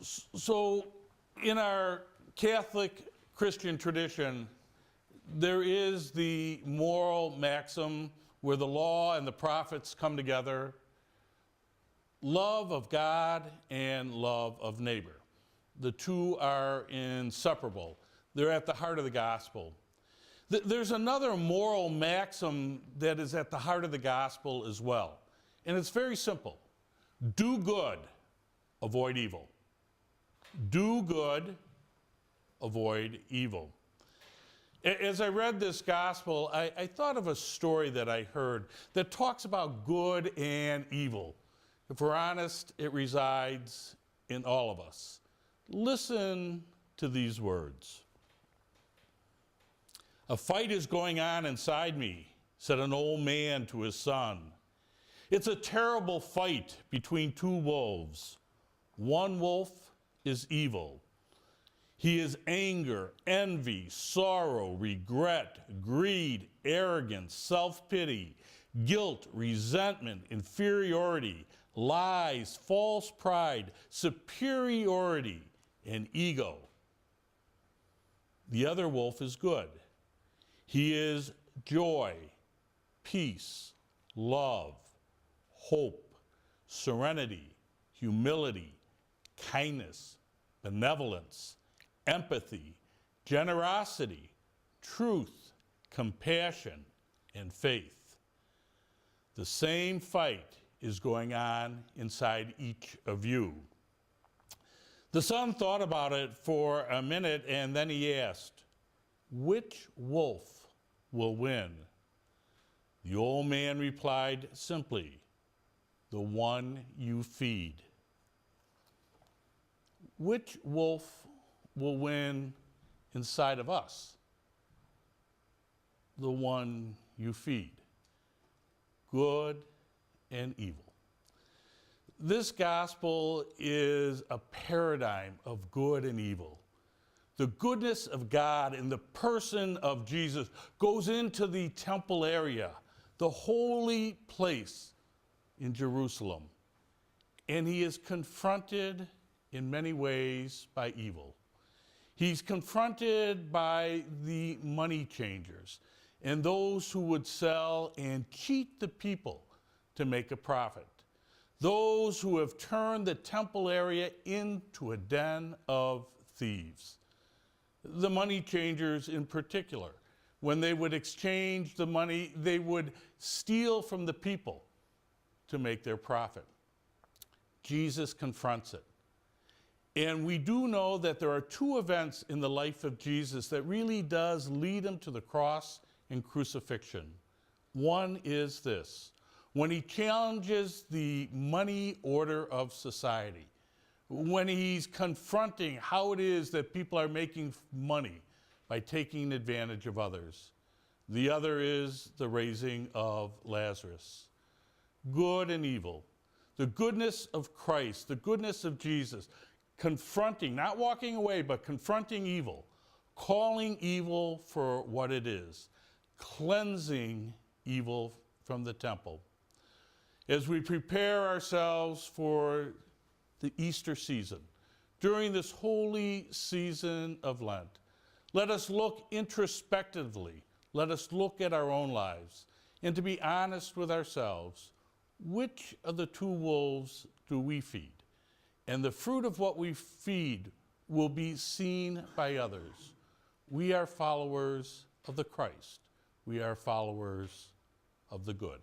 So in our Catholic Christian tradition, there is the moral maxim where the law and the prophets come together: love of God and love of neighbor. The two are inseparable. They're at the heart of the gospel. There's another moral maxim that is at the heart of the gospel as well, and it's very simple. Do good, avoid evil. Do good, avoid evil. As I read this gospel, I thought of a story that I heard that talks about good and evil. If we're honest, it resides in all of us. Listen to these words. "A fight is going on inside me," said an old man to his son. "It's a terrible fight between two wolves. One wolf is evil. He is anger, envy, sorrow, regret, greed, arrogance, self-pity, guilt, resentment, inferiority, lies, false pride, superiority, and ego. The other wolf is good. He is joy, peace, love, hope, serenity, humility, kindness, benevolence, empathy, generosity, truth, compassion, and faith. The same fight is going on inside each of you." The son thought about it for a minute, and then he asked, "Which wolf will win?" The old man replied simply, "The one you feed." Which wolf will win inside of us? The one you feed. Good and evil. This gospel is a paradigm of good and evil. The goodness of God in the person of Jesus goes into the temple area, the holy place in Jerusalem, and he is confronted in many ways by evil. He's confronted by the money changers and those who would sell and cheat the people to make a profit. Those who have turned the temple area into a den of thieves. The money changers in particular, when they would exchange the money, they would steal from the people to make their profit. Jesus confronts it. And we do know that there are two events in the life of Jesus that really does lead him to the cross and crucifixion. One is this: when he challenges the money order of society, when he's confronting how it is that people are making money by taking advantage of others. The other is the raising of Lazarus. Good and evil. The goodness of Christ, the goodness of Jesus, confronting, not walking away, but confronting evil, calling evil for what it is, cleansing evil from the temple. As we prepare ourselves for the Easter season, during this holy season of Lent, let us look introspectively, let us look at our own lives, and to be honest with ourselves, which of the two wolves do we feed? And the fruit of what we feed will be seen by others. We are followers of the Christ. We are followers of the good.